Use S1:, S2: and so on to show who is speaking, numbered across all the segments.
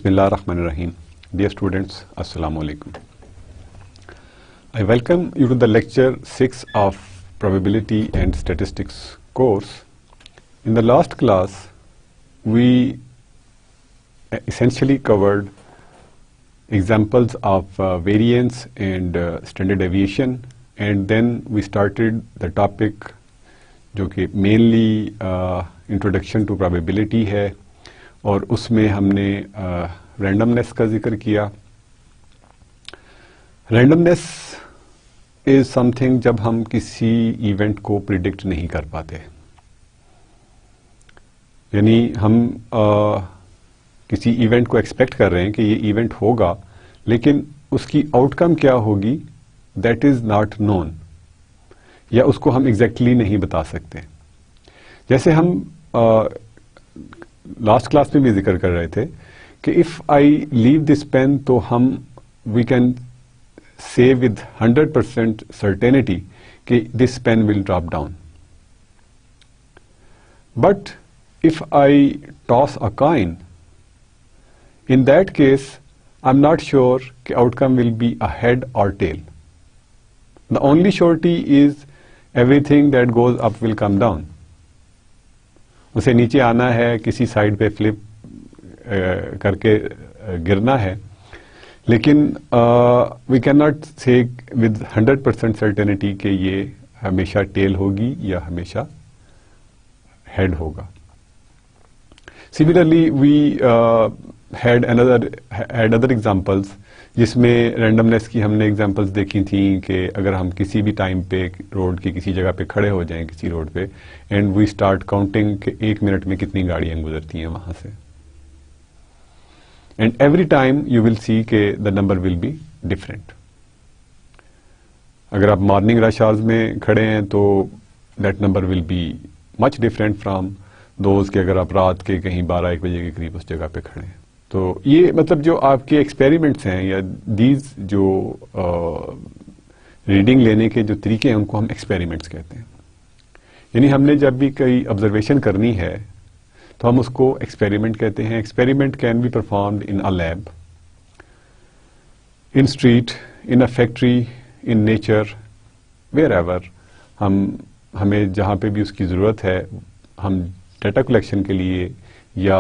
S1: Bismillahirrahmanirrahim. Dear students, Assalamu alaikum. I welcome you to the lecture 6 of Probability and Statistics course. In the last class, we essentially covered examples of variance and standard deviation, and then we started the topic जो कि mainly introduction to probability है, और उसमें हमने randomness का जिक्र किया. Randomness is something जब हम किसी इवेंट को प्रिडिक्ट नहीं कर पाते, यानी हम किसी इवेंट को एक्सपेक्ट कर रहे हैं कि ये इवेंट होगा, लेकिन उसकी आउटकम क्या होगी दैट इज नॉट नोन, या उसको हम एग्जैक्टली नहीं बता सकते. जैसे हम लास्ट क्लास में भी जिक्र कर रहे थे कि if I leave this pen, तो हम we can say with 100% certainty कि this pen will drop down. But if I toss a coin, in that case I am not sure कि outcome will be a head और tail. The only surety is everything that goes up will come down. उसे नीचे आना है, किसी side पे flip करके गिरना है, लेकिन we can not say with 100% certainty कि ये हमेशा टेल होगी या हमेशा हेड होगा. Similarly we had other examples जिसमें रैंडमनेस की हमने एग्जांपल्स देखी थी कि अगर हम किसी भी टाइम पे रोड की किसी जगह पे खड़े हो जाएं किसी रोड पे, एंड वी स्टार्ट काउंटिंग कि 1 मिनट में कितनी गाड़ियां गुजरती हैं वहां से, and every time you will see के the number will be different. अगर आप मॉर्निंग रश आवर्स में खड़े हैं तो that number will be much different from those के अगर आप रात के कहीं 12-1 बजे के करीब उस जगह पे खड़े हैं. तो ये मतलब जो आपके एक्सपेरिमेंट्स हैं या दीज जो रीडिंग लेने के जो तरीके हैं उनको हम एक्सपेरिमेंट्स कहते हैं. यानी हमने जब भी कोई ऑब्जर्वेशन करनी है तो हम उसको एक्सपेरिमेंट कहते हैं. Experiment can be performed in a lab, in street, in a factory, in nature, wherever. हमें जहाँ पे भी उसकी ज़रूरत है, हम डाटा कलेक्शन के लिए या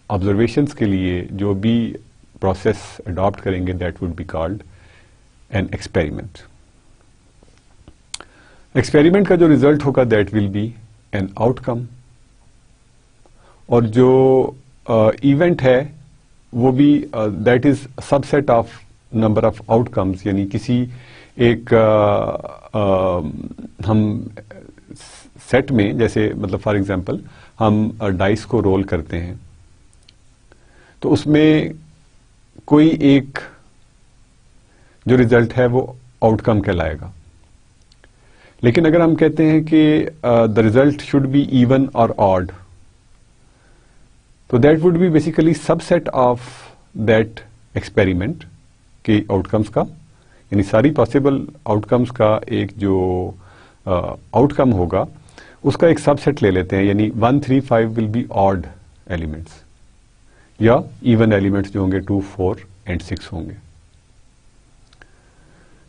S1: ऑब्जर्वेशंस के लिए जो भी प्रोसेस अडॉप्ट करेंगे that would be called an experiment. Experiment का जो रिजल्ट होगा that will B an outcome, और जो इवेंट है वो भी that is subset of number of outcomes. यानी किसी एक हम सेट में, जैसे मतलब फॉर एग्जांपल हम डाइस को रोल करते हैं, तो उसमें कोई एक जो रिजल्ट है वो आउटकम कहलाएगा. लेकिन अगर हम कहते हैं कि the result should be even और ऑड, तो that would B basically subset of that experiment के आउटकम्स का. यानी सारी पॉसिबल आउटकम्स का एक जो आउटकम होगा उसका एक सबसेट ले लेते हैं. यानी 1, 3, 5 विल बी ऑड एलिमेंट्स, या इवन एलिमेंट्स जो होंगे 2, 4 एंड 6 होंगे.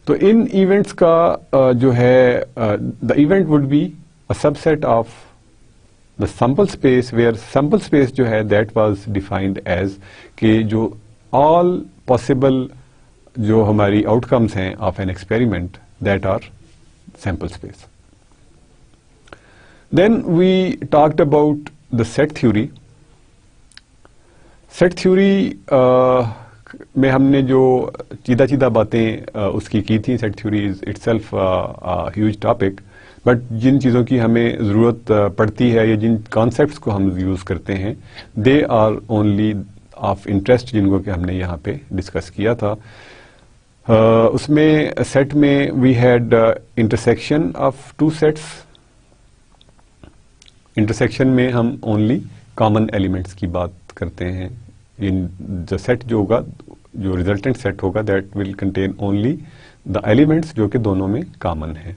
S1: तो इन इवेंट्स का जो है the event would be a subset of the sample space, where sample space जो है दैट वाज डिफाइंड एज कि जो ऑल पॉसिबल जो हमारी आउटकम्स हैं of an experiment that are sample space. Then we talked about the set theory. Set theory में हमने जो सीधा बातें उसकी की थी. Set theory is itself huge topic, but जिन चीज़ों की हमें ज़रूरत पड़ती है या जिन कॉन्सेप्ट्स को हम यूज़ करते हैं they are only of interest, जिनको कि हमने यहाँ पे डिस्कस किया था. उसमें सेट में we had intersection of 2 sets. Intersection में हम ओनली कॉमन एलिमेंट्स की बात करते हैं. इन द सेट जो होगा, जो रिजल्टेंट सेट होगा that will contain only the elements जो कि दोनों में कॉमन है.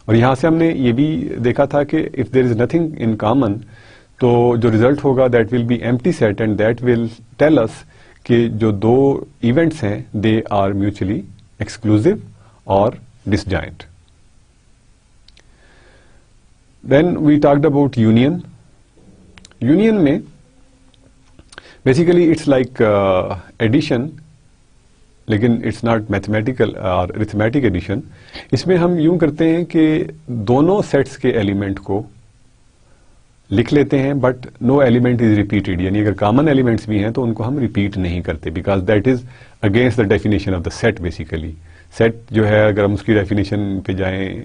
S1: और यहाँ से हमने ये भी देखा था कि if there is nothing in common, तो जो रिजल्ट होगा that will be empty set, and that will tell us कि जो दो इवेंट्स हैं दे आर म्यूचुअली एक्सक्लूसिव और disjoint. Then we talked about union. Union में बेसिकली इट्स लाइक एडिशन, लेकिन इट्स नॉट मैथमेटिकल और अरिथमेटिक एडिशन. इसमें हम यूं करते हैं कि दोनों सेट्स के एलिमेंट को लिख लेते हैं, but no element is repeated. यानी अगर कॉमन एलिमेंट्स भी हैं तो उनको हम रिपीट नहीं करते, because that is against the definition of the set. Basically set जो है, अगर हम उसकी डेफिनेशन पे जाएं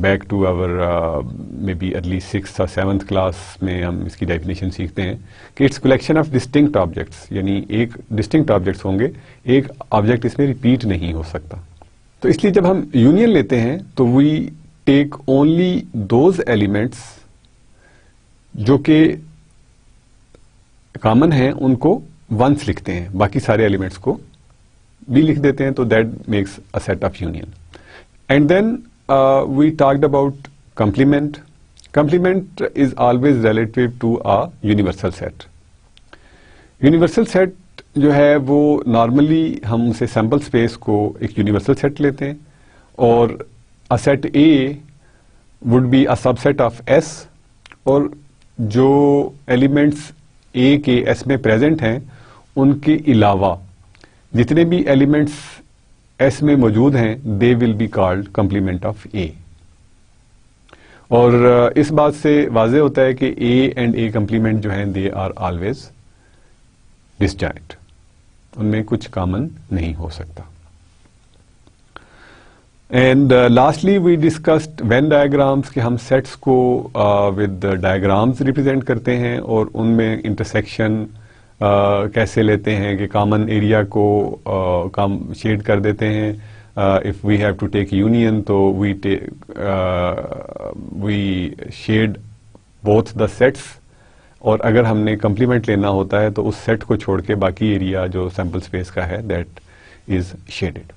S1: back to our maybe early 6th और 7th क्लास में हम इसकी डेफिनेशन सीखते हैं कि it's collection of distinct objects. यानी एक डिस्टिंक्ट ऑब्जेक्ट्स होंगे, एक ऑब्जेक्ट इसमें रिपीट नहीं हो सकता. तो इसलिए जब हम यूनियन लेते हैं तो we take only those elements जो कि कॉमन हैं, उनको वंस लिखते हैं, बाकी सारे एलिमेंट्स को भी लिख देते हैं. तो that makes a set of union. And then we talked about complement. Complement is always relative to a universal set. Universal set जो है वो नॉर्मली हम उसे सैम्पल स्पेस को एक यूनिवर्सल सेट लेते हैं, और a set A would be a subset of S, और जो एलिमेंट्स ए के एस में प्रेजेंट हैं उनके अलावा जितने भी एलिमेंट्स एस में मौजूद हैं they will be called complement of A. और इस बात से वाज़ेह होता है कि ए एंड ए कंप्लीमेंट जो हैं दे आर ऑलवेज डिसजॉइंट, उनमें कुछ कॉमन नहीं हो सकता. And lastly we discussed Venn diagrams, कि हम सेट्स को विद डायग्राम्स रिप्रेजेंट करते हैं और उनमें इंटरसेक्शन कैसे लेते हैं कि कॉमन एरिया को शेड कर देते हैं. If we have to take union तो we shade both the sets, और अगर हमने कंप्लीमेंट लेना होता है तो उस सेट को छोड़ के बाकी एरिया जो सैम्पल स्पेस का है दैट इज शेडेड.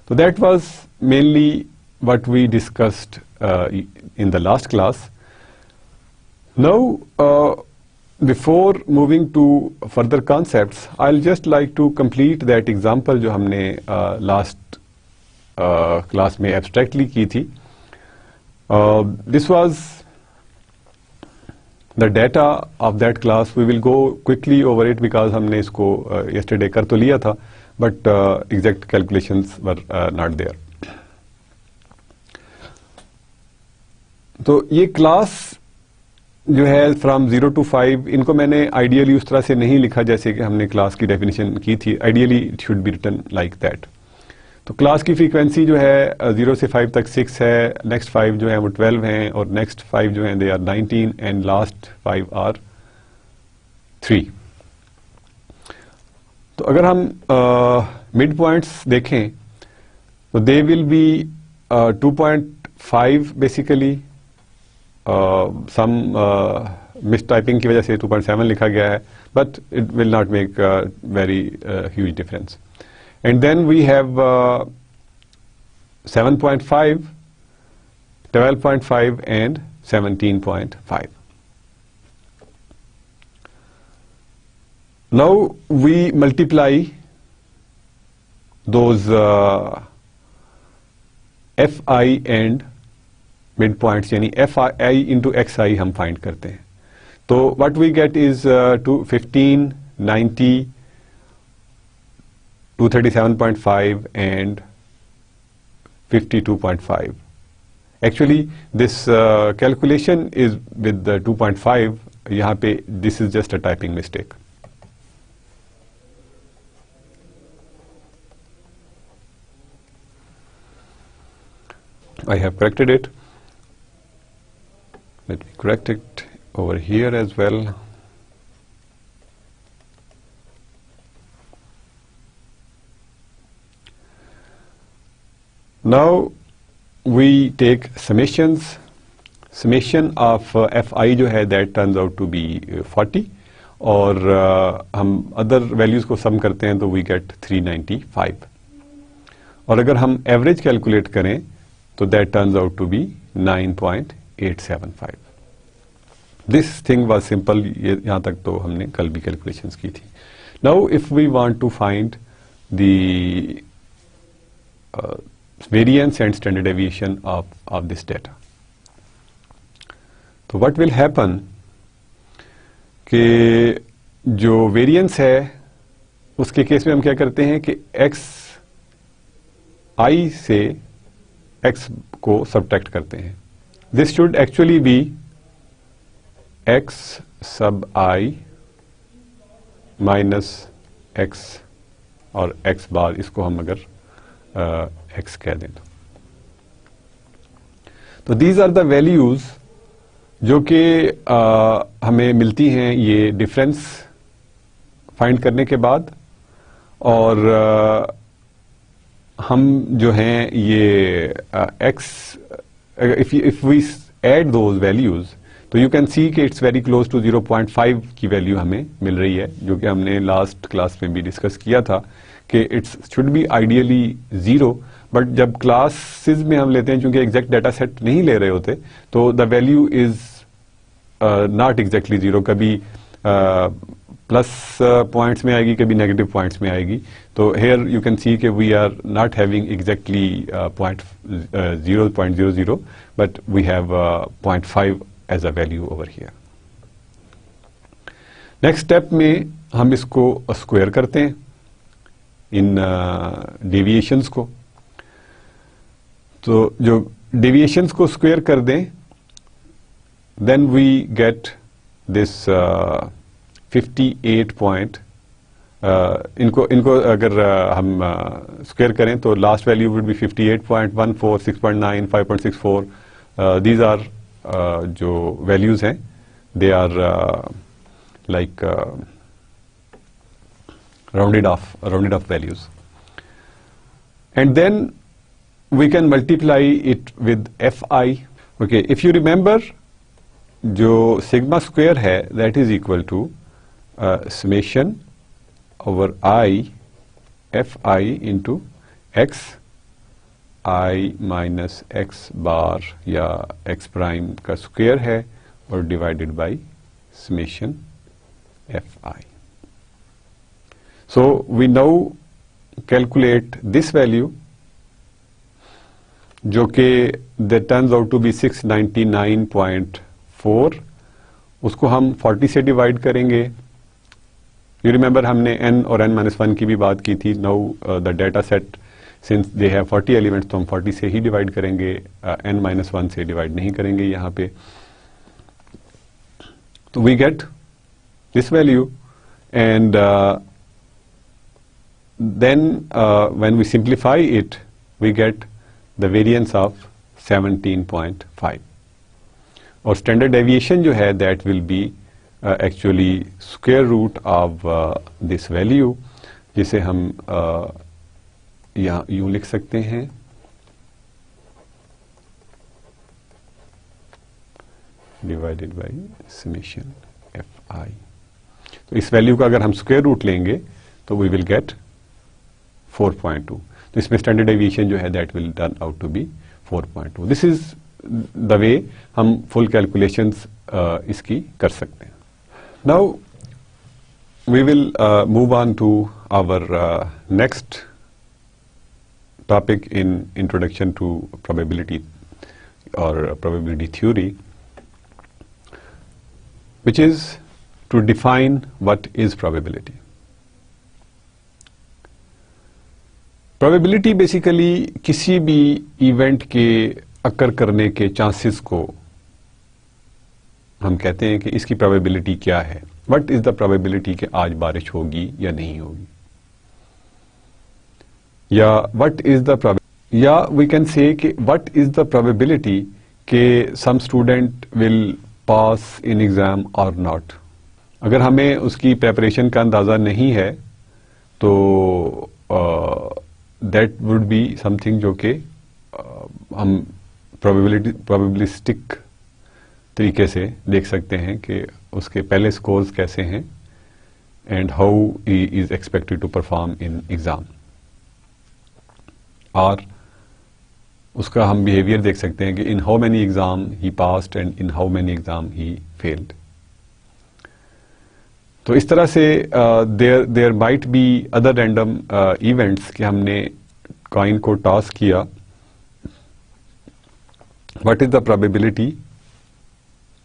S1: तो that was mainly what we discussed in the last class. Now Before moving to further concepts, I'll just like to complete that example जो हमने last class में abstractly की थी. This was the data of that class. We will go quickly over it because हमने इसको yesterday कर तो लिया था, but exact calculations were not there. तो ये क्लास जो है फ्रॉम 0 to 5, इनको मैंने आइडियली उस तरह से नहीं लिखा जैसे कि हमने क्लास की डेफिनेशन की थी. Ideally it should be written like that. तो क्लास की फ्रीक्वेंसी जो है 0 से 5 तक 6 है, नेक्स्ट 5 जो है वो 12 हैं, और नेक्स्ट 5 जो हैं they are 19, and last 5 are 3. तो अगर हम मिड पॉइंट्स देखें तो they will be 2.5 basically. Some mistyping की वजह से 2.7 लिखा गया है, but it will not make very huge difference. And then we have 7.5, 12.5 and 17.5. Now we multiply those F I and mid points, यानी F I into X I हम find करते हैं. तो what we get is 15, 90, 237.5 and 52.5. Actually this calculation is with 2.5. यहाँ पे this is just a typing mistake. I have corrected it. Let me correct it over here as well. Now we take summations. Summation of fi जो है that turns out to be 40, और हम other values को sum करते हैं तो we get 395. और अगर हम average calculate करें तो that turns out to be 9.875. This thing was simple, ये यहां तक तो हमने कल भी कैलकुलेशंस की थी. Now if we want to find the variance and standard deviation of this data. तो what will happen कि जो वेरिएंस है उसके केस में हम क्या करते हैं कि x i से x को सब्ट्रैक्ट करते हैं. This should actually be x sub i minus x और x बार, इसको हम अगर x कह दें तो दीज आर द वैल्यूज जो कि हमें मिलती हैं ये डिफरेंस फाइंड करने के बाद. और हम जो हैं ये x, if we add those values तो यू कैन सी कि इट्स वेरी क्लोज टू 0.5 की वैल्यू हमें मिल रही है, जो कि हमने लास्ट क्लास में भी डिस्कस किया था कि it's should be ideally 0. But जब क्लासेस में हम लेते हैं, चूंकि एग्जैक्ट डाटा सेट नहीं ले रहे होते, तो the value is not exactly 0. कभी प्लस पॉइंट्स में आएगी, कभी नेगेटिव पॉइंट्स में आएगी. तो हेयर यू कैन सी कि we are not having exactly 0.00, but we have 0.5 as a value over here. Next step में हम इसको स्क्वायर करते हैं इन डेविएशंस को. तो जो डेविएशंस को स्क्वायर कर दें, then we get this 58 point. इनको अगर हम स्क्वायर करें तो last value would be 58.14, 6.9, 5.64. These are जो वैल्यूज हैं, they are like rounded off values. And then we can multiply it with fi. Okay, if you remember, जो sigma square है that is equal to summation over I fi into x I minus x bar या x prime का square है और divided by summation fi. So we now calculate this value, जो कि that turns out to be 699.4. उसको हम 40 से divide करेंगे. यू रिमेंबर हमने n और n-1 की भी बात की थी. Now the data set since they have 40 elements, तो हम 40 से ही डिवाइड करेंगे, n-1 से डिवाइड नहीं करेंगे यहाँ पे. तो we get this value and then when we simplify it we get the variance of 17.5. और standard deviation जो है that will be actually square root of this value, जिसे हम यहाँ यूं लिख सकते हैं divided by summation fi. तो इस वैल्यू का अगर हम स्क्वायर रूट लेंगे तो we will get 4.2. तो इसमें स्टैंडर्ड डेविएशन जो है that will turn out to be 4.2. This is the way हम फुल कैलकुलेशंस इसकी कर सकते हैं. Now we will move on to our next topic in introduction to probability और probability theory, which is to define what is probability. Probability basically किसी भी event के अकर करने के चांसेस को हम कहते हैं कि इसकी प्रोबेबिलिटी क्या है. व्हाट इज द प्रोबेबिलिटी कि आज बारिश होगी या नहीं होगी, या व्हाट इज द या वी कैन से कि व्हाट इज द प्रोबेबिलिटी कि some student will pass in exam और नॉट. अगर हमें उसकी प्रेपरेशन का अंदाजा नहीं है तो दैट वुड बी समथिंग जो कि हम प्रोबेबिलिस्टिक तरीके से देख सकते हैं कि उसके पहले स्कोर्स कैसे हैं and how he is expected to perform in exam. और उसका हम बिहेवियर देख सकते हैं कि in how many exam he passed and in how many exam he failed. तो इस तरह से there might be other random events कि हमने कॉइन को टॉस किया, व्हाट इज द प्रोबेबिलिटी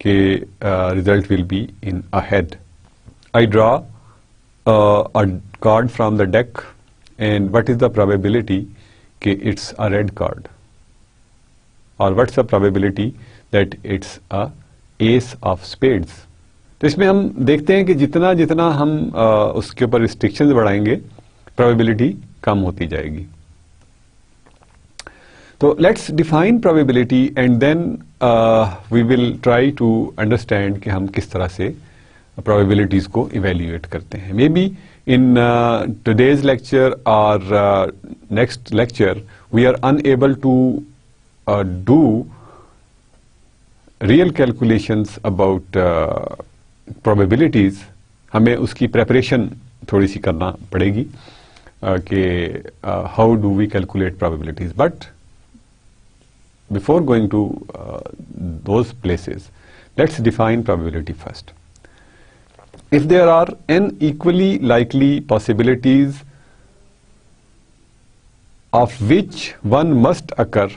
S1: के result will be in a head. I draw a card from the deck and what is the probability कि इट्स अ रेड कार्ड, और what's the probability that it's a S of spades. तो इसमें हम देखते हैं कि जितना जितना हम उसके ऊपर रिस्ट्रिक्शंस बढ़ाएंगे प्रोबेबिलिटी कम होती जाएगी। तो let's define probability and then we will try to understand कि हम किस तरह से प्रोबेबिलिटीज को इवेल्युएट करते हैं। May be in today's lecture or next lecture we are unable to do real calculations about probabilities। हमें उसकी preparation थोड़ी सी करना पड़ेगी कि how do we calculate probabilities, but before going to those places let's define probability first। If there are n equally likely possibilities of which one must occur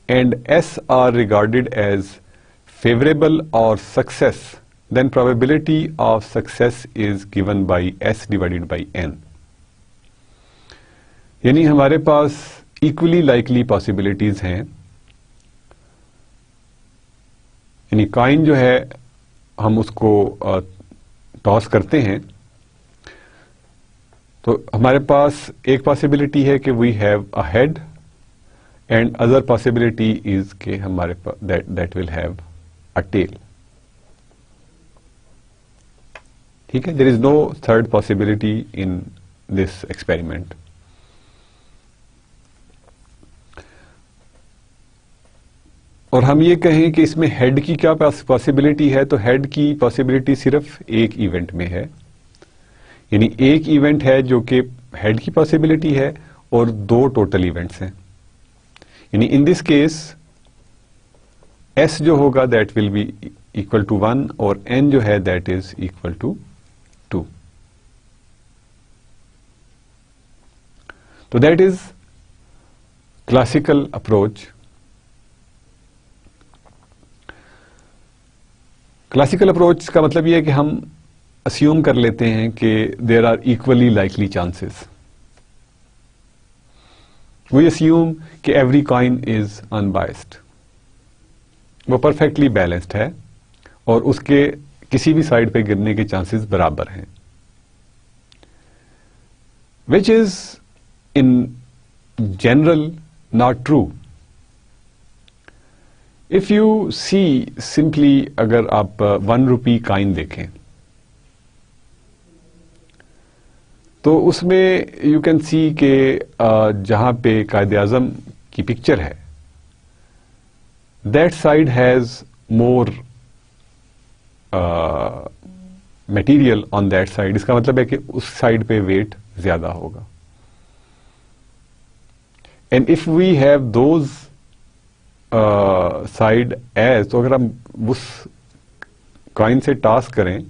S1: and s are regarded as favorable or success, then probability of success is given by s divided by n। यानी हमारे पास equally likely possibilities हैं, यानी coin जो है हम उसको toss करते हैं, तो हमारे पास एक पॉसिबिलिटी है कि we have a head and other possibility is कि हमारे पास that will have a tail. ठीक है, there is no third possibility in this experiment. और हम ये कहें कि इसमें हेड की क्या पॉसिबिलिटी है, तो हेड की पॉसिबिलिटी सिर्फ एक इवेंट में है, यानी एक इवेंट है जो कि हेड की पॉसिबिलिटी है और दो टोटल इवेंट्स हैं। यानी इन दिस केस एस जो होगा that will be equal to 1 और एन जो है दैट इज इक्वल टू 2। तो that is classical approach. Classical approach का मतलब यह है कि हम अस्यूम कर लेते हैं कि there are equally likely chances. We assume कि एवरी कॉइन इज अनबायस्ड, वो परफेक्टली बैलेंस्ड है और उसके किसी भी साइड पे गिरने के चांसेस बराबर हैं, which is in general not true. If you see simply, अगर आप 1 रुपी कॉइन देखें तो उसमें यू कैन सी के जहां पे कायद-ए-आज़म की पिक्चर है that side has more material on that side. इसका मतलब है कि उस साइड पे वेट ज्यादा होगा। And if we have those side edge, तो अगर हम उस कॉइन से टॉस करें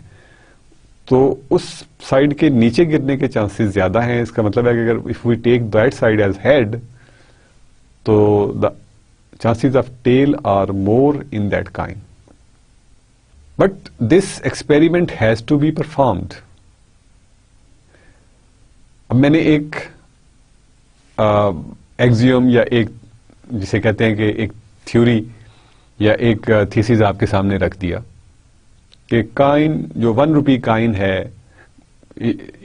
S1: तो उस साइड के नीचे गिरने के चांसेस ज्यादा हैं। इसका मतलब है कि अगर if we take that side as head तो the chances of tail are more in that coin. But this experiment has to be performed. अब मैंने एक एक्सियम या एक जिसे कहते हैं कि एक थ्योरी या एक थीसिस आपके सामने रख दिया कि कॉइन जो 1 रुपी कॉइन है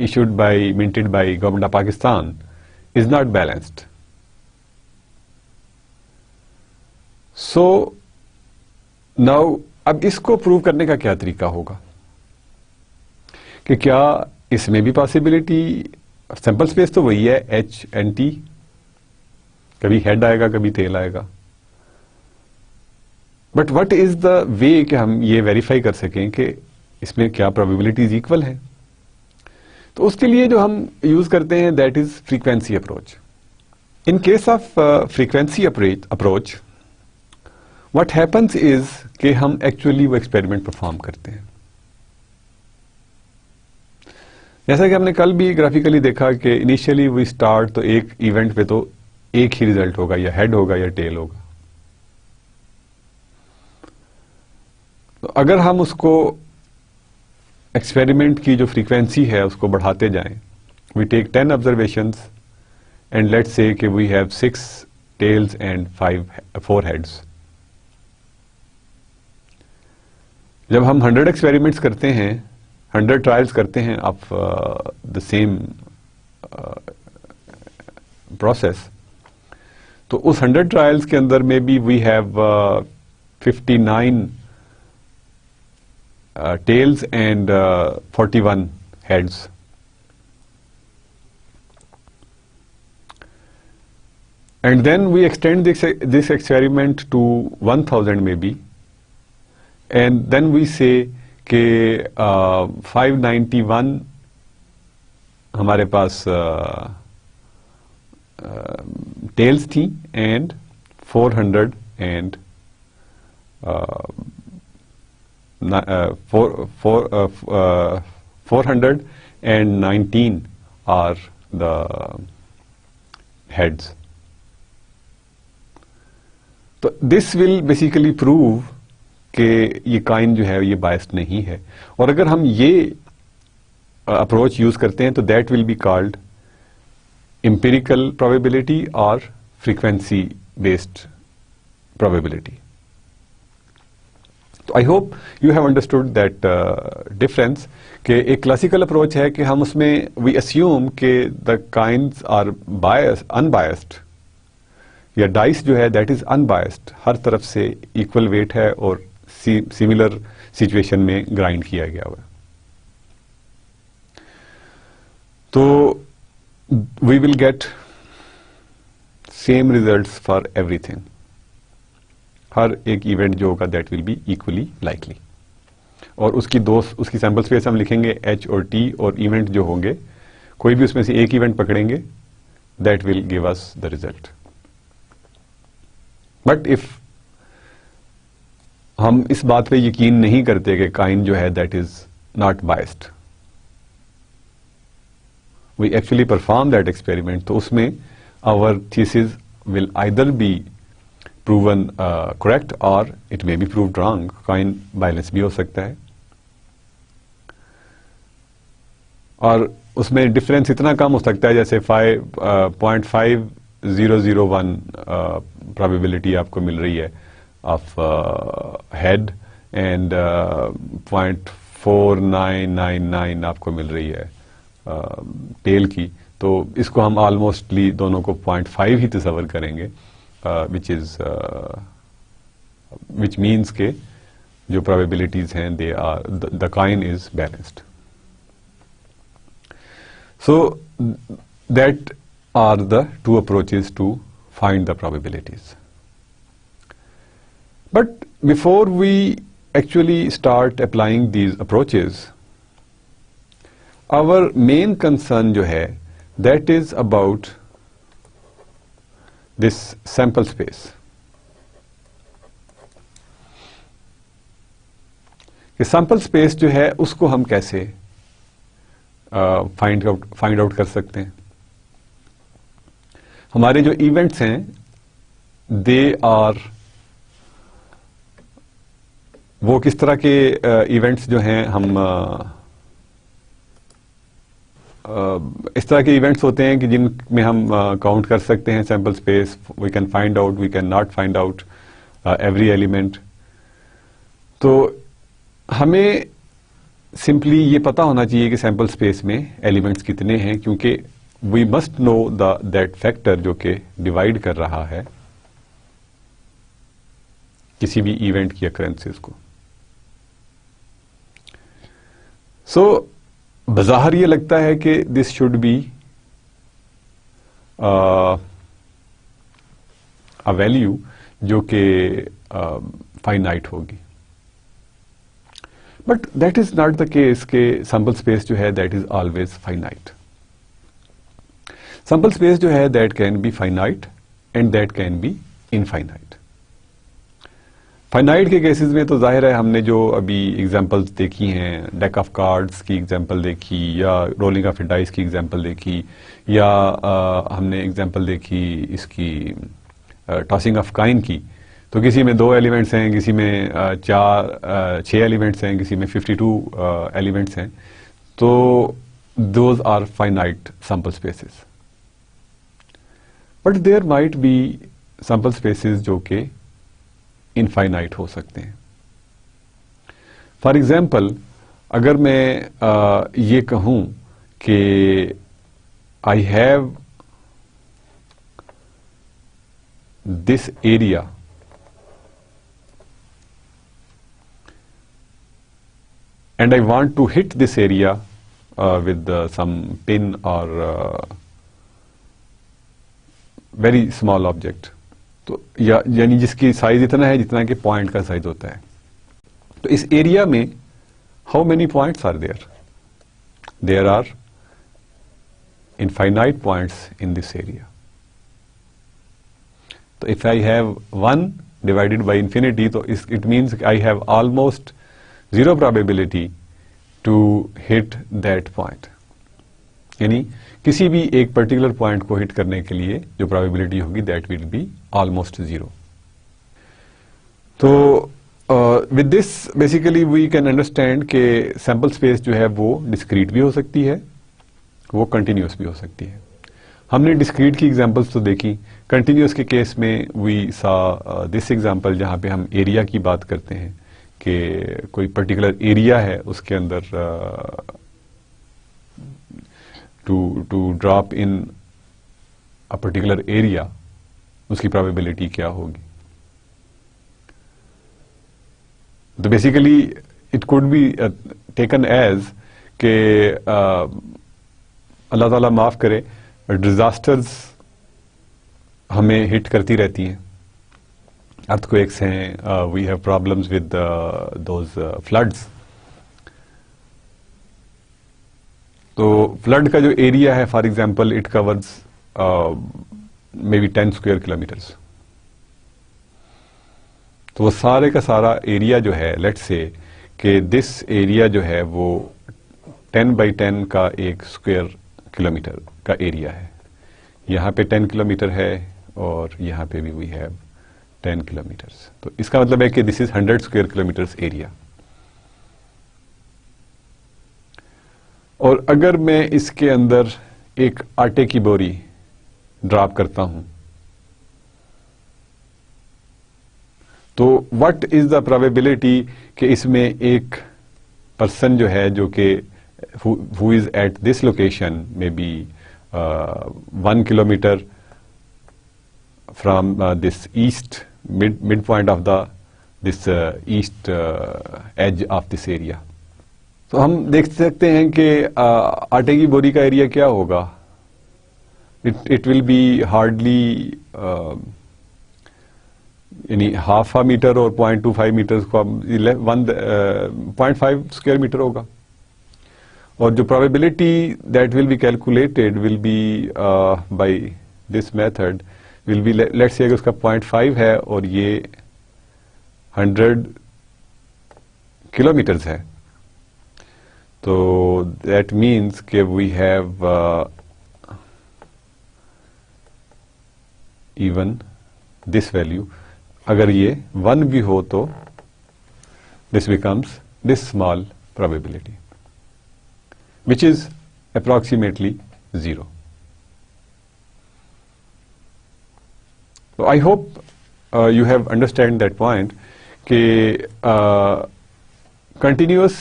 S1: issued by minted by government of Pakistan is not balanced. So now अब इसको प्रूव करने का क्या तरीका होगा कि क्या इसमें भी पॉसिबिलिटी, सैंपल स्पेस तो वही है एच एंड टी, कभी हेड आएगा कभी टेल आएगा, बट व्हाट इज द वे कि हम ये वेरीफाई कर सकें कि इसमें क्या प्रोबेबिलिटीज इक्वल है। तो उसके लिए जो हम यूज करते हैं that is frequency approach. In case of frequency approach, what happens is कि हम एक्चुअली वो एक्सपेरिमेंट परफॉर्म करते हैं। जैसा कि हमने कल भी ग्राफिकली देखा कि इनिशियली वी स्टार्ट, तो एक इवेंट पे तो एक ही रिजल्ट होगा, या हेड होगा या टेल होगा। तो अगर हम उसको एक्सपेरिमेंट की जो फ्रीक्वेंसी है उसको बढ़ाते जाएं, we take 10 observations and let's say कि we have 6 tails and 4 heads. जब हम 100 एक्सपेरिमेंट्स करते हैं, 100 ट्रायल्स करते हैं ऑफ द सेम प्रोसेस, तो उस 100 ट्रायल्स के अंदर में भी we have 59 tails and 41 heads. And then we extend this experiment to 1000 maybe, and then we say कि 591 हमारे पास tails थी and 400 and 419 are the heads. तो this will basically prove कि ये काइन जो है ये बायस्ड नहीं है। और अगर हम ये अप्रोच यूज करते हैं तो that will be called empirical probability और फ्रीक्वेंसी बेस्ड प्रोबेबिलिटी। तो I hope you have understood that difference कि एक क्लासिकल अप्रोच है कि हम उसमें वी अस्यूम कि द काइंड्स आर अनबायस्ड, या डाइस जो है दैट इज अनबायस्ड, हर तरफ से इक्वल वेट है और सिमिलर सिचुएशन में ग्राइंड किया गया हुआ है। तो we will get same results for everything. हर एक इवेंट जो होगा that will be equally likely, और उसकी सैंपल स्पेस हम लिखेंगे H और T, और इवेंट जो होंगे कोई भी उसमें से एक इवेंट पकड़ेंगे that will give us the result. But if हम इस बात पे यकीन नहीं करते कि काइन जो है that is not biased, we actually perform that experiment, तो उसमें our thesis will either be proven correct or it may be proved wrong. Coin balance भी हो सकता है, और उसमें डिफरेंस इतना कम हो सकता है जैसे 5.5001 प्रोबेबिलिटी आपको मिल रही है ऑफ हेड एंड 0.4999 आपको मिल रही है टेल की। तो इसको हम ऑलमोस्टली दोनों को 0.5 ही तस्वर करेंगे, which means के जो probabilities हैं they are the coin is balanced. So that are the two approaches to find the probabilities. But before we actually start applying these approaches, our main concern जो है that is about this sample space. कि sample space जो है उसको हम कैसे find out कर सकते हैं। हमारे जो इवेंट्स हैं दे आर, वो किस तरह के इवेंट्स जो हैं हम इस तरह के इवेंट्स होते हैं कि जिनमें हम काउंट कर सकते हैं sample space. We can find out, we can not find out every element. तो हमें सिंपली ये पता होना चाहिए कि सैंपल स्पेस में एलिमेंट्स कितने हैं, क्योंकि we must know that factor जो कि डिवाइड कर रहा है किसी भी इवेंट की अकरेंसेस को। सो बज़ाहिर ये लगता है कि this should be a value जो कि फाइनाइट होगी, but that is not the case के सैंपल स्पेस जो है that is always finite. Sample space जो है that can be finite and that can B infinite. Finite के केसेस में तो जाहिर है हमने जो अभी एग्जांपल्स देखी हैं, डेक ऑफ कार्ड्स की एग्जांपल देखी या रोलिंग ऑफ डाइस की एग्जांपल देखी या हमने एग्जांपल देखी इसकी टॉसिंग ऑफ काइन की, तो किसी में 2 एलिमेंट्स हैं, किसी में 6 एलिमेंट्स हैं, किसी में 52 एलिमेंट्स हैं, तो those are finite sample spaces. But there might be sample spaces जो कि इनफाइनाइट हो सकते हैं। फॉर एग्जाम्पल, अगर मैं ये कहूं कि I have this area and I want to hit this area with some pin or very small object, तो यानी जिसकी साइज इतना है जितना कि पॉइंट का साइज होता है। तो इस एरिया में how many points are there? There are infinite points in this area. तो if I have 1 divided by infinity, तो it means I have almost 0 probability to hit that point, यानी किसी भी एक पर्टिकुलर पॉइंट को hit करने के लिए जो प्रोबेबिलिटी होगी दैट विल बी ऑलमोस्ट 0। तो with this basically we can understand कि सैंपल स्पेस जो है वो डिस्क्रीट भी हो सकती है, वो कंटिन्यूस भी हो सकती है। हमने डिस्क्रीट की एग्जांपल्स तो देखी। कंटिन्यूस के केस में वी सा दिस एग्जांपल जहां पे हम एरिया की बात करते हैं कि कोई पर्टिकुलर एरिया है, उसके अंदर to drop in a particular area, उसकी प्रोबेबिलिटी क्या होगी। तो basically it could be taken as के अल्लाह ताला माफ करे, डिजास्टर्स हमें हिट करती रहती हैं, earthquakes हैं, we have problems with those floods। तो फ्लड का जो एरिया है for example it covers may be 10 square kilometres. तो वो सारे का सारा एरिया जो है, लेट्स से कि दिस एरिया जो है वो 10 बाई 10 का एक स्क्वायर किलोमीटर का एरिया है। यहाँ पे 10 किलोमीटर है और यहाँ पे भी वी हैव 10 किलोमीटर्स। तो इसका मतलब है कि this is 100 square kilometres area. और अगर मैं इसके अंदर एक आटे की बोरी ड्रॉप करता हूं, तो व्हाट इज द प्रोबेबिलिटी कि इसमें एक पर्सन जो है जो कि who is at this location may be 1 kilometre from this east mid point of this east edge of this area। तो हम देख सकते हैं कि आटे की बोरी का एरिया क्या होगा। इट विल बी हार्डली यानी ½ मीटर और 0.25 मीटर को 0.5 स्क्वायर मीटर होगा। और जो probability that will be calculated will be by this method will be, let's say अगर उसका 0.5 है और ये 100 किलोमीटर्स है, तो दैट मीन्स कि we have even this value. अगर ये 1 भी हो तो this becomes this small probability which is approximately 0। So I hope you have understand that point कि continuous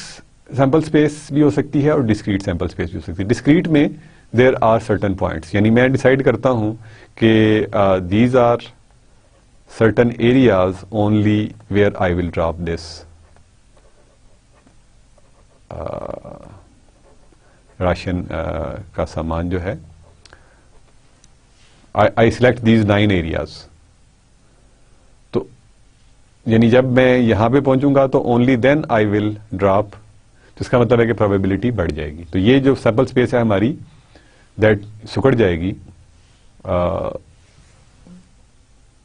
S1: sample space भी हो सकती है और discrete sample space भी हो सकती है। discrete में there are certain points, यानी मैं decide करता हूँ कि these are certain areas only where I will drop this ration का सामान जो है। I select these 9 areas। तो यानी जब मैं यहां पे पहुंचूंगा तो only then I will drop, जिसका मतलब है कि प्रोबेबिलिटी बढ़ जाएगी। तो ये जो सैंपल स्पेस है हमारी दैट सिकुड़ जाएगी,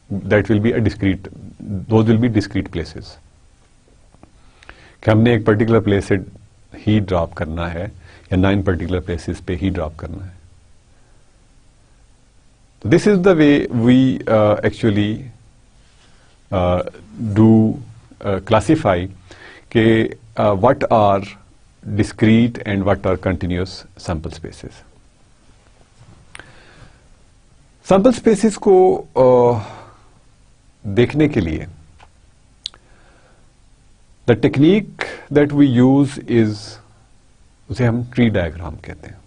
S1: that will be a discrete, those will be discrete places, कि हमने एक पर्टिकुलर प्लेस से ही ड्रॉप करना है या 9 पर्टिकुलर प्लेसेस पे ही ड्रॉप करना है. This is the way we actually do classify के what are discrete and what are continuous sample spaces. sample spaces को देखने के लिए the technique that we use is, उसे हम tree diagram कहते हैं.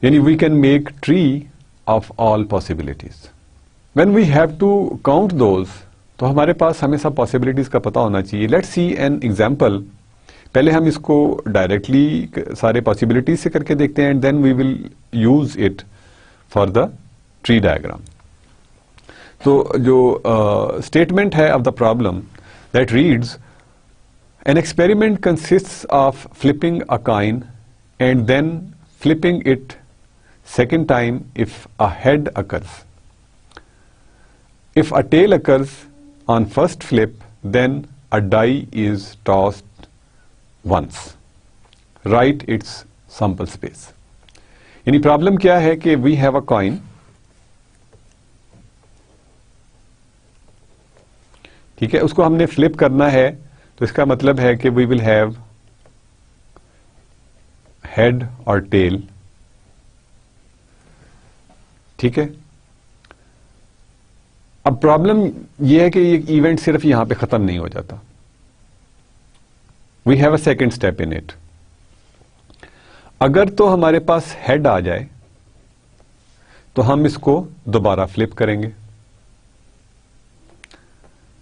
S1: यानी we can make tree of all possibilities. When we have to count those, तो हमारे पास हमेशा possibilities का पता होना चाहिए. Let's see an example. पहले हम इसको डायरेक्टली सारे पॉसिबिलिटीज से करके देखते हैं and then we will use it for the tree diagram. तो जो स्टेटमेंट है of the problem that reads, an experiment consists of flipping a coin and then flipping it second time if a head occurs. If a tail occurs on first flip then a die is tossed once. Write its sample space. यानी problem क्या है कि we have a coin. ठीक है, उसको हमने flip करना है, तो इसका मतलब है कि we will have head और tail. ठीक है, अब प्रॉब्लम यह है कि ये इवेंट सिर्फ यहां पे खत्म नहीं हो जाता. We have a second step in it. अगर तो हमारे पास हेड आ जाए तो हम इसको दोबारा फ्लिप करेंगे.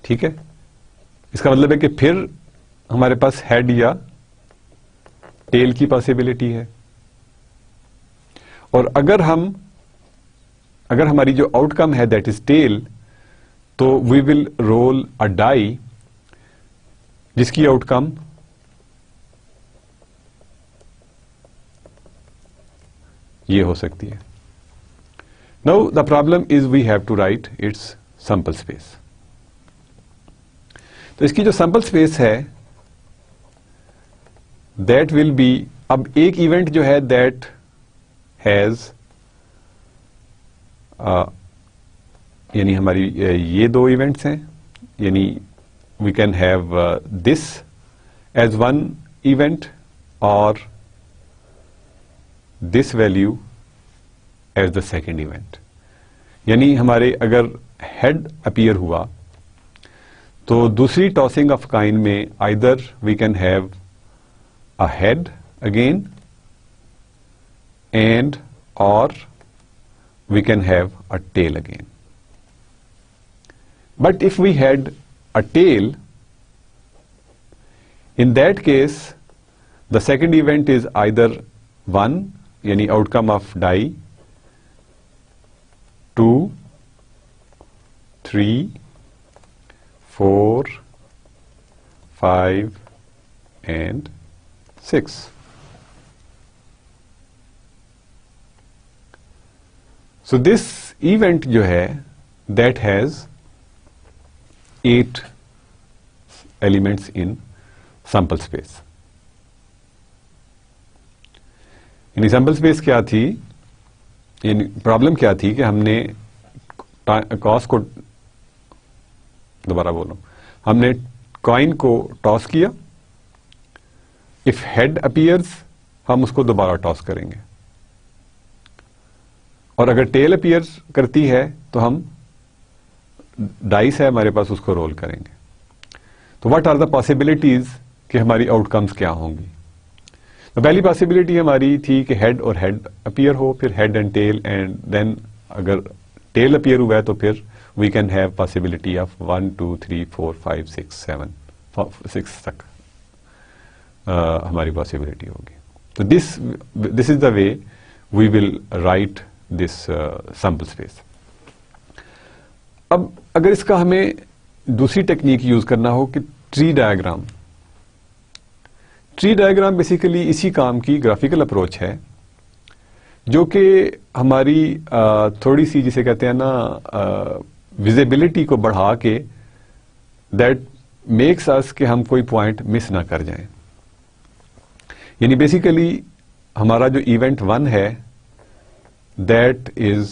S1: ठीक है, इसका मतलब है कि फिर हमारे पास हेड या टेल की पॉसिबिलिटी है. और अगर हमारी जो आउटकम है दैट इज टेल, तो we will roll a die जिसकी आउटकम ये हो सकती है. Now the problem is we have to write its sample space. तो इसकी जो सैंपल स्पेस है दैट विल बी, अब एक इवेंट जो है दैट हैज, यानी हमारी ये 2 इवेंट्स हैं, यानी we can have this as one event और this value as the second event. यानी हमारे अगर हेड अपीयर हुआ तो दूसरी टॉसिंग ऑफ काइन में either we can have a head again and और we can have a tail again. But if we had a tail, in that case the second event is either 1 यानी outcome of die, 2, 3, 4, 5 and 6. So this event जो है that has 8 elements in sample space. यानी sample space क्या थी, यानी problem क्या थी कि हमने कॉस को, दोबारा बोलो, हमने कॉइन को टॉस किया. इफ हेड अपीयर्स हम उसको दोबारा टॉस करेंगे, और अगर टेल अपीयर्स करती है तो हम डाइस है हमारे पास उसको रोल करेंगे. तो व्हाट आर द पॉसिबिलिटीज कि हमारी आउटकम्स क्या होंगी. तो पहली पॉसिबिलिटी हमारी थी कि हेड और हेड अपीयर हो, फिर head and tail, and then अगर टेल अपीयर हुआ है तो फिर we can have possibility of 1, 2, 3, 4, 5, 6, 7, 6 तक हमारी पॉसिबिलिटी होगी. तो this is the way we will write this sample space. अब अगर इसका हमें दूसरी टेक्निक यूज करना हो कि tree diagram. Tree diagram basically इसी काम की ग्राफिकल अप्रोच है जो कि हमारी थोड़ी सी जिसे कहते हैं ना विजिबिलिटी को बढ़ा के दैट मेक्स अस कि हम कोई पॉइंट मिस ना कर जाएं। यानी बेसिकली हमारा जो इवेंट 1 है दैट इज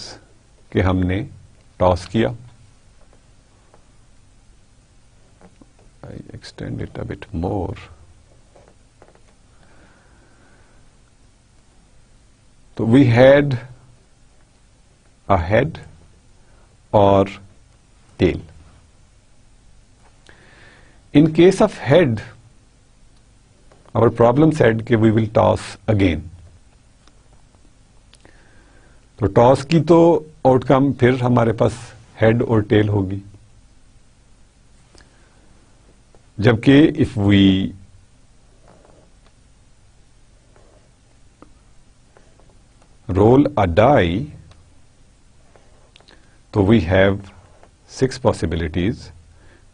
S1: कि हमने टॉस किया। I extend it a bit more. So we had a head or tail. In case of head, our problem said कि we will toss again. तो टॉस की तो आउटकम फिर हमारे पास हेड और टेल होगी, जबकि if we roll a die, so we have 6 possibilities,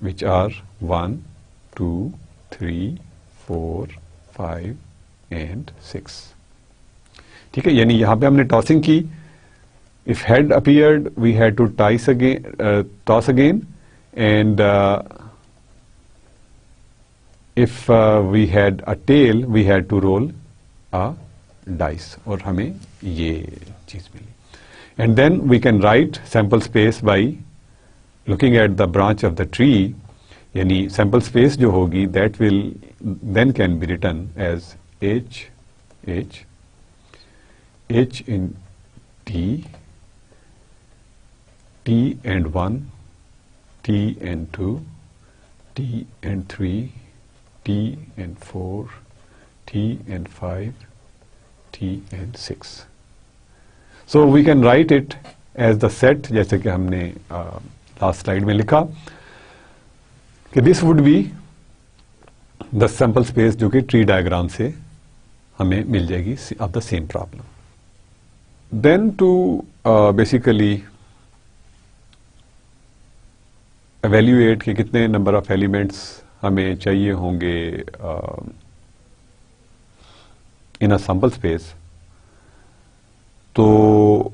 S1: which are 1, 2, 3, 4, 5 and 6. ठीक है, यानी यहां पे हमने टॉसिंग की. If head appeared, we had to toss again, and if we had a tail, we had to roll a dice, और हमें ये चीज मिली. And then we can write sample space by looking at the branch of the tree. यानी sample space जो होगी that will then can be written as H in T, T and 1, T and 2, T and 3, T and 4, T and 5, T and 6. So we can write it as the set, जैसे कि हमने last slide में लिखा कि this would be the sample space जो कि tree diagram से हमें मिल जाएगी of the same problem. Then to basically evaluate कि कितने number of elements हमें चाहिए होंगे in a sample space, तो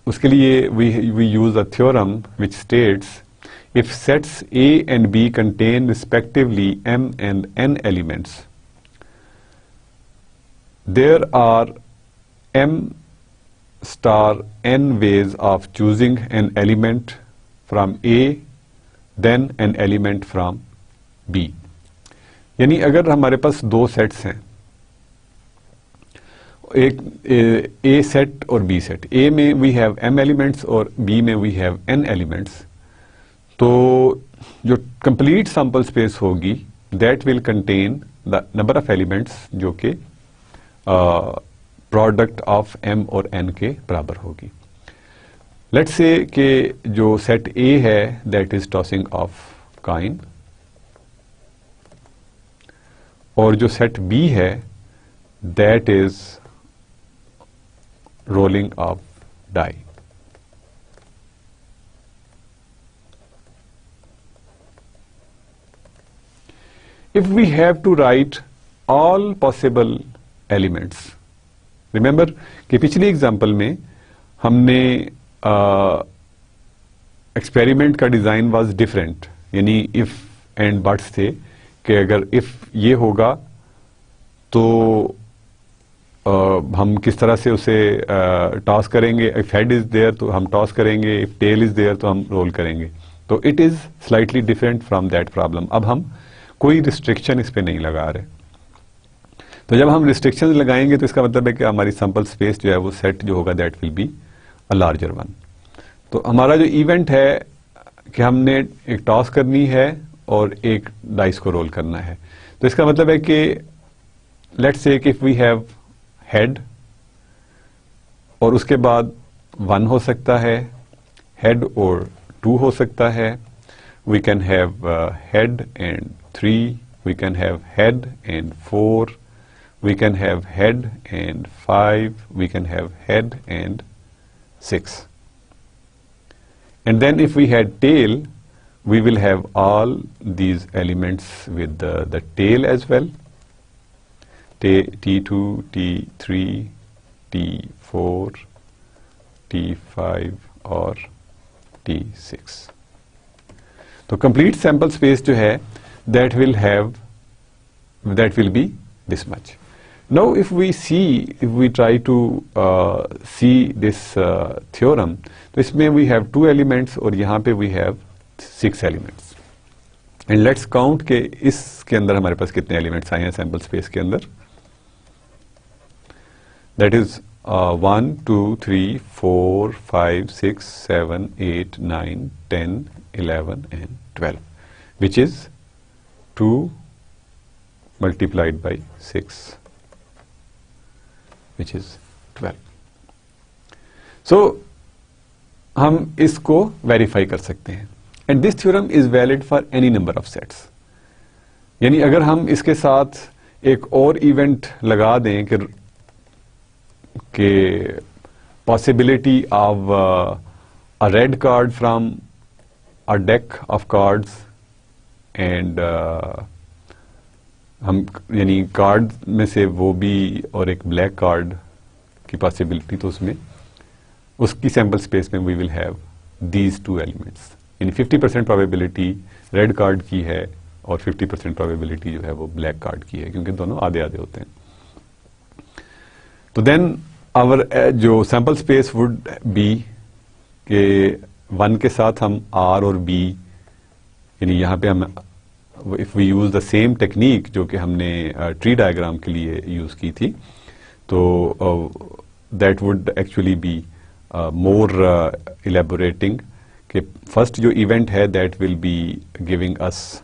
S1: उसके लिए we use a theorem which states if sets A and B contain respectively m and n elements, there are m star n ways of choosing an element from A, then an element from B. यानी अगर हमारे पास दो sets हैं, एक ए set और B set, ए में we have m elements और B में वी हैव n एलिमेंट्स, तो जो कंप्लीट सैंपल स्पेस होगी that will contain the number of elements जो कि प्रोडक्ट ऑफ m और n के बराबर होगी. लेट्स से कि जो सेट ए है that is tossing of coin, और जो सेट बी है that is rolling of die. If we have to write all possible elements, remember कि पिछली एग्जाम्पल में हमने एक्सपेरिमेंट का डिजाइन वाज डिफरेंट, यानी इफ एंड बट्स थे कि अगर इफ ये होगा तो हम किस तरह से उसे टॉस करेंगे. इफ हेड इज देयर तो हम टॉस करेंगे, इफ टेल इज देयर तो हम रोल करेंगे. तो it is slightly different from that problem. अब हम कोई रिस्ट्रिक्शन इस पे नहीं लगा रहे. तो जब हम रिस्ट्रिक्शन लगाएंगे तो इसका मतलब है कि हमारी सैंपल स्पेस जो है वो सेट जो होगा that will be a larger one. तो हमारा जो इवेंट है कि हमने एक टॉस करनी है और एक डाइस को रोल करना है. तो इसका मतलब है कि let's say if we have head और उसके बाद 1 हो सकता है, हेड और 2 हो सकता है, we can have head and 3, we can have head and 4, we can have head and 5, we can have head and 6. And then if we had tail, we will have all these elements with the tail as well. T2, T3, T4, T5 और T6. तो complete sample space जो है that will be this much. Now if we try to see this theorem, तो इसमें we have 2 elements और यहाँ पे we have 6 elements. And let's count के इसके अंदर हमारे पास कितने elements आए हैं सैंपल स्पेस के अंदर. That is 1, 2, 3, 4, 5, 6, 7, 8, 9, 10, 11 and 12, which is 2 multiplied by 6, which is 12. So हम इसको वेरीफाई कर सकते हैं. And this theorem is valid for any number of sets. यानी अगर हम इसके साथ एक और इवेंट लगा दें कि possibility of a red card from a deck of cards and हम यानी कार्ड में से वो भी और एक ब्लैक कार्ड की पॉसिबिलिटी, तो उसमें उसकी सैंपल स्पेस में we will have these 2 elements. यानी 50% प्रोबेबिलिटी रेड कार्ड की है और 50% प्रोबेबिलिटी जो है वो ब्लैक कार्ड की है, क्योंकि दोनों आधे आधे होते हैं. तो देन आवर जो सैंपल स्पेस वुड बी के 1 के साथ हम R और B, यानी यहाँ पे हम if we use the same technique जो कि हमने ट्री डायग्राम के लिए यूज की थी, तो that would actually be more elaborating कि फर्स्ट जो इवेंट है that will be giving us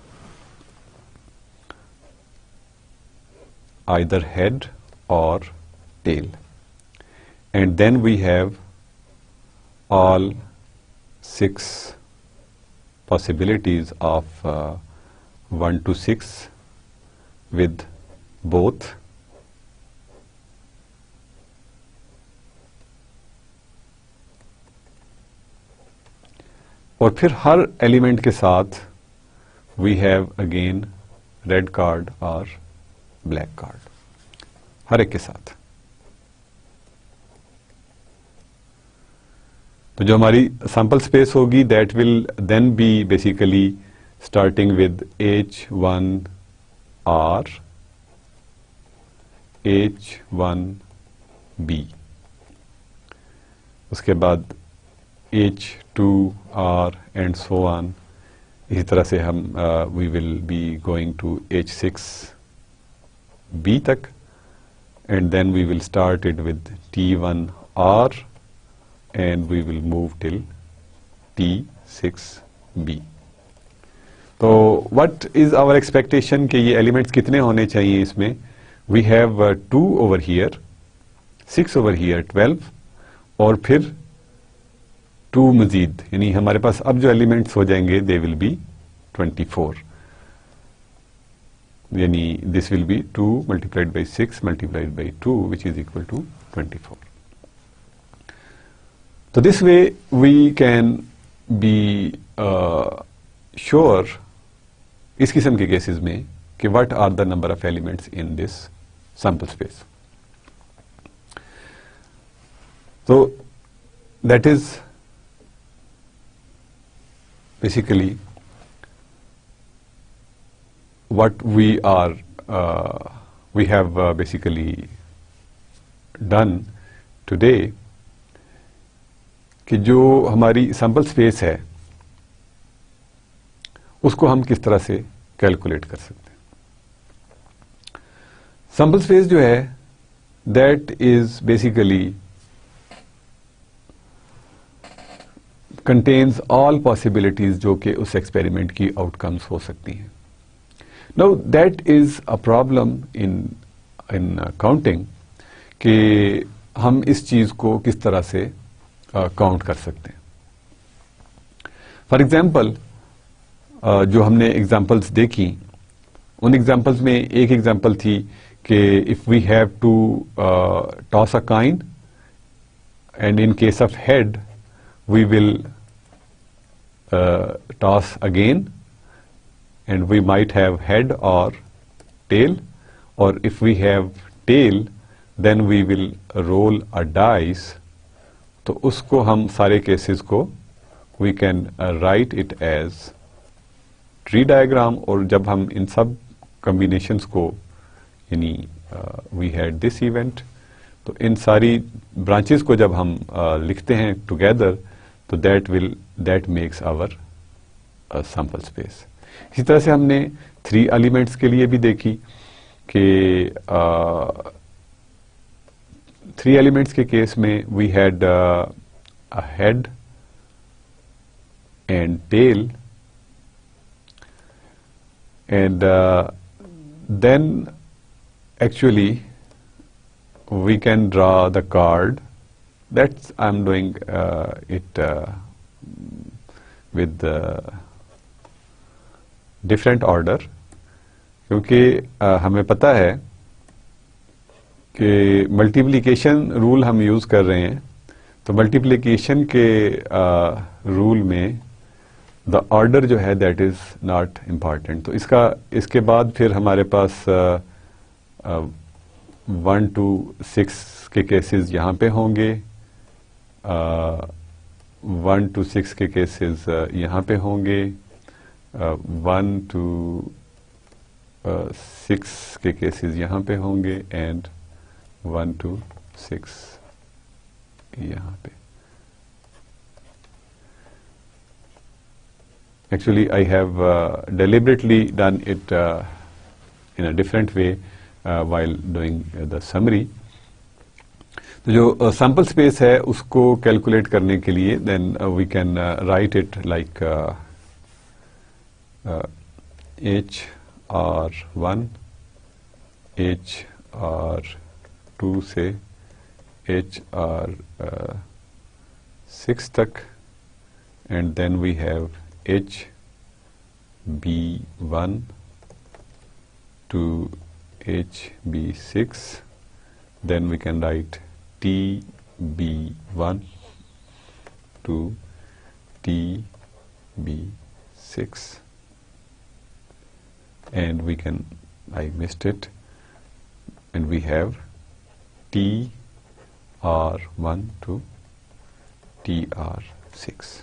S1: either head और tail, and then we have all 6 possibilities of 1 to 6 with both और फिर हर एलिमेंट के साथ we have again red card और black card, हर एक के साथ. तो जो हमारी सैंपल स्पेस होगी that will then be basically starting with H1R, H1B, उसके बाद H2R एंड सो ऑन. इसी तरह से हम we will be going to H6B तक, and then we will start it with T1R and we will move till T6B. तो what is our expectation कि ये elements कितने होने चाहिए इसमें? We have 2 over here, 6 over here, 12 और फिर 2 मजीद, यानी हमारे पास अब जो elements हो जाएंगे they will be 24. यानी this will be 2 multiplied by 6 multiplied by 2 which is equal to 24. So this way we can be sure इस किस्म के केसेस में कि what are the number of elements in this sample space. So that is basically what we have basically done today, कि जो हमारी sample space है उसको हम किस तरह से कैलकुलेट कर सकते हैं. सैंपल स्पेस जो है that is basically contains all possibilities जो कि उस एक्सपेरिमेंट की आउटकम्स हो सकती हैं. Now that is a problem in counting कि हम इस चीज को किस तरह से काउंट कर सकते हैं. फॉर एग्जाम्पल जो हमने एग्जाम्पल्स देखी उन एग्जाम्पल्स में एक एग्जाम्पल थी कि if we have to toss a coin and in case of head we will toss again and we might have head और टेल, और if we have tail then we will roll a dice, तो उसको हम सारे cases को we can write it as tree diagram. और जब हम इन सब कॉम्बिनेशंस को यानी we had this event, तो इन सारी ब्रांचेस को जब हम लिखते हैं टुगेदर तो that makes our sample space. इसी तरह से हमने 3 एलिमेंट्स के लिए भी देखी कि 3 एलिमेंट्स के केस में we had a head and tail and then actually we can draw the card. That's I'm doing it with different order, क्योंकि हमें पता है कि मल्टीप्लिकेशन रूल हम यूज कर रहे हैं, तो मल्टीप्लिकेशन के रूल में द ऑर्डर जो है दैट इज नॉट इम्पॉर्टेंट। तो इसके बाद फिर हमारे पास 1 to 6 के केसेस यहाँ पे होंगे, 1 to 6 के केसेस यहाँ पे होंगे, 1 to 6 के केसेस यहाँ पे होंगे एंड 1 to 6 यहाँ पे। Actually, I have deliberately done it in a different way while doing the summary. तो जो सैंपल स्पेस है उसको कैलकुलेट करने के लिए then we can write it like HR1, HR2 से HR6 तक, and then we have HB1 to HB6, then we can write TB1 to TB6, and we can, I missed it, and we have TR1 to TR6.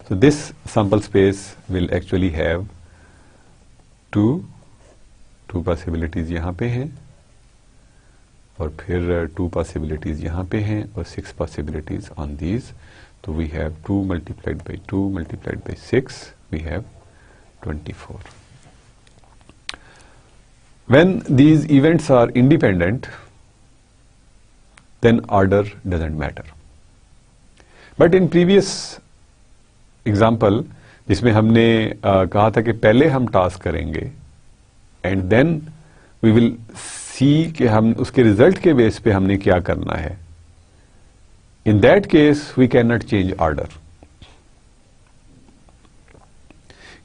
S1: So this sample space will actually have two possibilities यहाँ पे हैं, और फिर 2 possibilities यहाँ पे हैं, और 6 possibilities on these. तो we have 2 multiplied by 2 multiplied by 6, we have 24. When these events are independent, then order doesn't matter. But in previous example, जिसमें हमने कहा था कि पहले हम टास्क करेंगे and then we will see कि हम उसके रिजल्ट के बेस पे हमने क्या करना है, in that case we can not change order,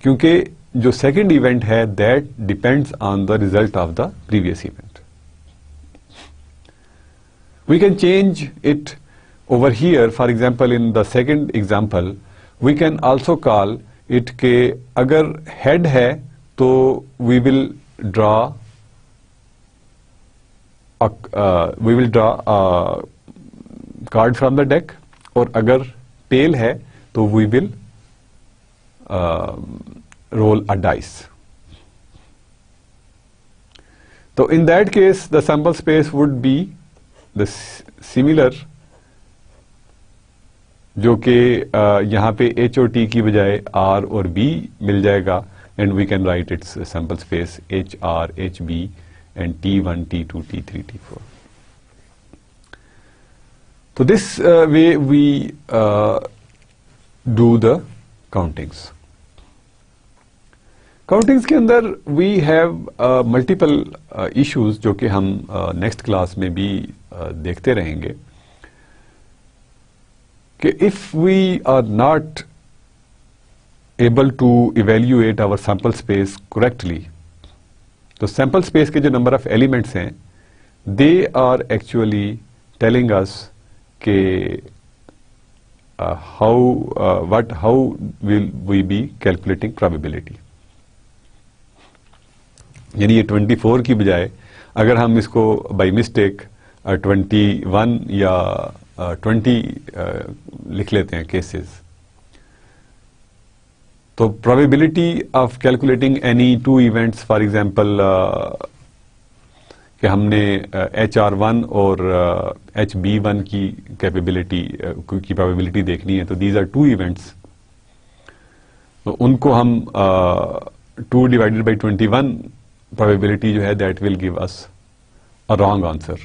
S1: क्योंकि जो सेकंड इवेंट है that depends on the result of the previous event. We can change it over here, for example in the second example we can also call it के अगर head है तो we will draw card from the deck, और अगर tail है तो we will roll a dice. तो in that case the sample space would be the similar, जो कि यहाँ पे H और T की बजाय R और B मिल जाएगा, and we can write its sample space HR, HB and T1, T2, T3, T4. तो this way we do the countings. Countings के अंदर वी हैव मल्टीपल इश्यूज जो कि हम नेक्स्ट क्लास में भी देखते रहेंगे कि if we are not able to evaluate our sample space correctly, तो सैंपल स्पेस के जो नंबर ऑफ एलिमेंट्स हैं they are actually telling us के how will we be calculating probability. यानी ये 24 की बजाय अगर हम इसको बाय मिस्टेक 21 या 20 लिख लेते हैं केसेस, तो probability of calculating any two events, for example कि हमने HR1 और HB1 की कैपेबिलिटी की प्रोबेबिलिटी देखनी है, तो दीज आर टू इवेंट्स, तो उनको हम 2 डिवाइडेड बाई 21 प्रोबेबिलिटी जो है that will give us a wrong answer.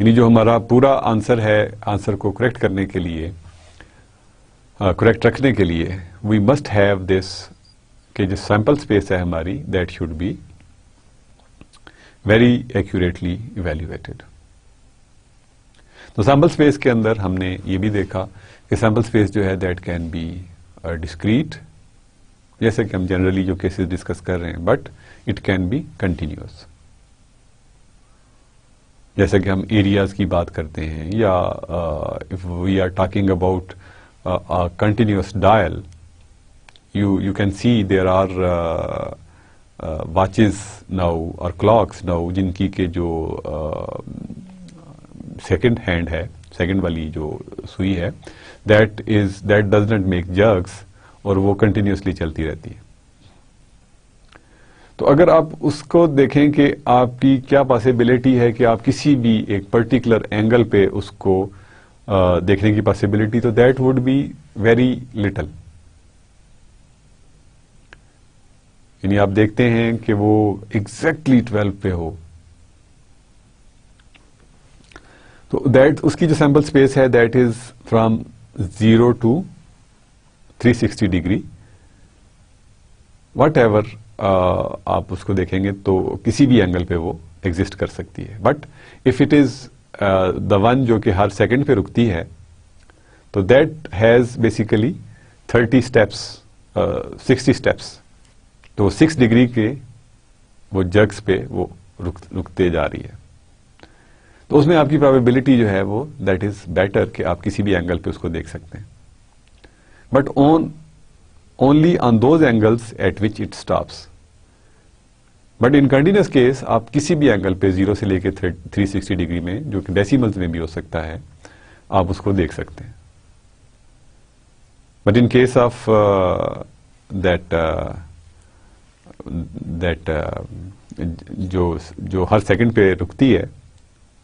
S1: यानी जो हमारा पूरा आंसर है, आंसर को करेक्ट करने के लिए, करेक्ट रखने के लिए वी मस्ट हैव दिस कि जो सैंपल स्पेस है हमारी that should be very accurately evaluated. तो सैंपल स्पेस के अंदर हमने ये भी देखा कि सैंपल स्पेस जो है दैट कैन बी डिस्क्रीट, जैसे कि हम जनरली जो केसेस डिस्कस कर रहे हैं, but it can be continuous, जैसे कि हम एरियाज की बात करते हैं, या if we are talking about continuous dial, you can see there are watches now or clocks now जिनकी के जो सेकंड हैंड है, सेकंड वाली जो सुई है, that does not make jerks, और वो कंटिन्यूसली चलती रहती है। तो अगर आप उसको देखें कि आपकी क्या पॉसिबिलिटी है कि आप किसी भी एक पर्टिकुलर एंगल पे उसको देखने की पॉसिबिलिटी, तो that would be very little. यानी आप देखते हैं कि वो एग्जैक्टली 12 पे हो, तो दैट उसकी जो सैंपल स्पेस है that is from 0 to 360 degree, what ever आप उसको देखेंगे तो किसी भी एंगल पे वो एग्जिस्ट कर सकती है। But if it is the one जो कि हर सेकंड पे रुकती है, तो that has basically 30 steps, 60 steps, तो 6 डिग्री के वो जग्स पे वो रुकते जा रही है। तो उसमें आपकी प्रोबेबिलिटी जो है वो दैट इज बेटर कि आप किसी भी एंगल पे उसको देख सकते हैं, but only on those angles eight which it stops. But in continuous case आप किसी भी एंगल पे 0 से लेके 360 डिग्री में, जो कि डेसिमल्स में भी हो सकता है, आप उसको देख सकते हैं। But in case of that जो हर सेकंड पे रुकती है,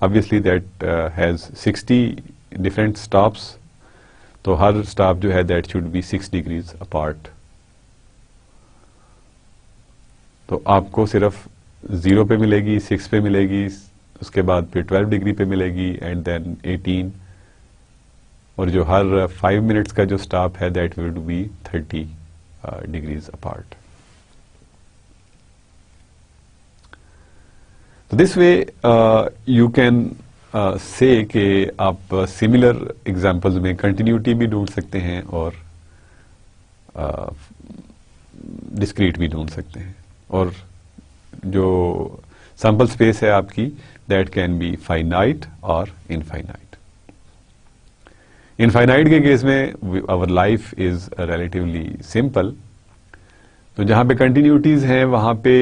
S1: obviously that has 60 different stops, तो हर स्टॉप जो है that should be 6 degrees apart. तो आपको सिर्फ 0 पे मिलेगी, 6 पे मिलेगी, उसके बाद फिर 12 डिग्री पे मिलेगी, एंड देन 18, और जो हर 5 मिनट्स का जो स्टॉप है that would be 30 degrees apart. तो this way you can say कि आप सिमिलर एग्जांपल्स में कंटिन्यूटी भी ढूंढ सकते हैं और डिस्क्रीट भी ढूंढ सकते हैं, और जो सैंपल स्पेस है आपकी दैट कैन बी फाइनाइट और इनफाइनाइट। इनफाइनाइट के केस में our life is relatively simple, तो जहां पे कंटिन्यूटीज हैं वहां पे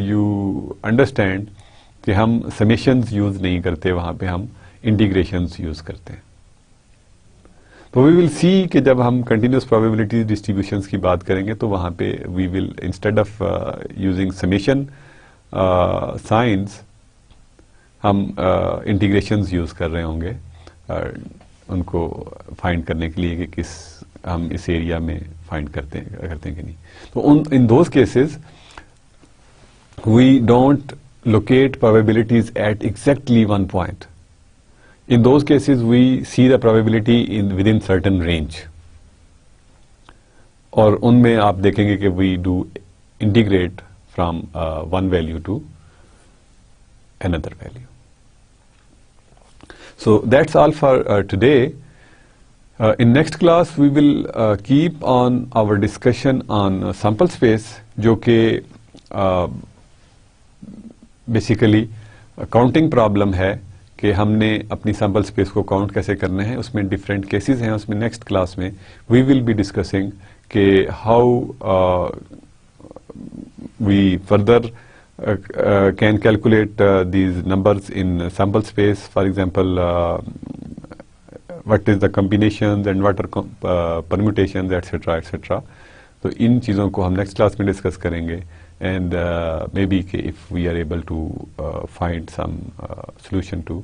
S1: यू अंडरस्टैंड कि हम समेशंस यूज नहीं करते, वहां पे हम इंटीग्रेशंस यूज करते हैं। तो वी विल सी कि जब हम कंटिन्यूस प्रोबेबिलिटी डिस्ट्रीब्यूशंस की बात करेंगे तो वहां पे we will instead of using summation signs हम इंटीग्रेशंस यूज कर रहे होंगे उनको फाइंड करने के लिए कि किस हम इस एरिया में फाइंड करते हैं कि नहीं। तो in those cases we don't locate probabilities at exactly one point. In those cases, we see the probability within certain range. और उनमें आप देखेंगे कि we do integrate from one value to another value. So that's all for today. In next class, we will keep on our discussion on sample space, जो कि basically counting problem है कि हमने अपनी सैंपल स्पेस को count कैसे करना है। उसमें डिफरेंट केसेस हैं, उसमें नेक्स्ट क्लास में वी विल बी डिस्कसिंग कि how we further can calculate these numbers in sample space. For example, what is the combinations and what are permutations, etc., etc. तो इन चीज़ों को हम नेक्स्ट क्लास में discuss करेंगे, and maybe if we are able to find some solution to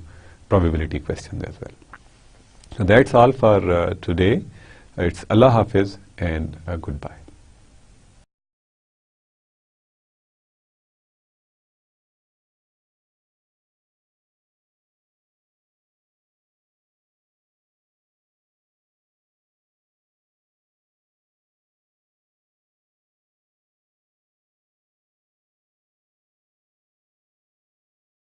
S1: probability questions as well. So that's all for today. It's Allah Hafiz and goodbye.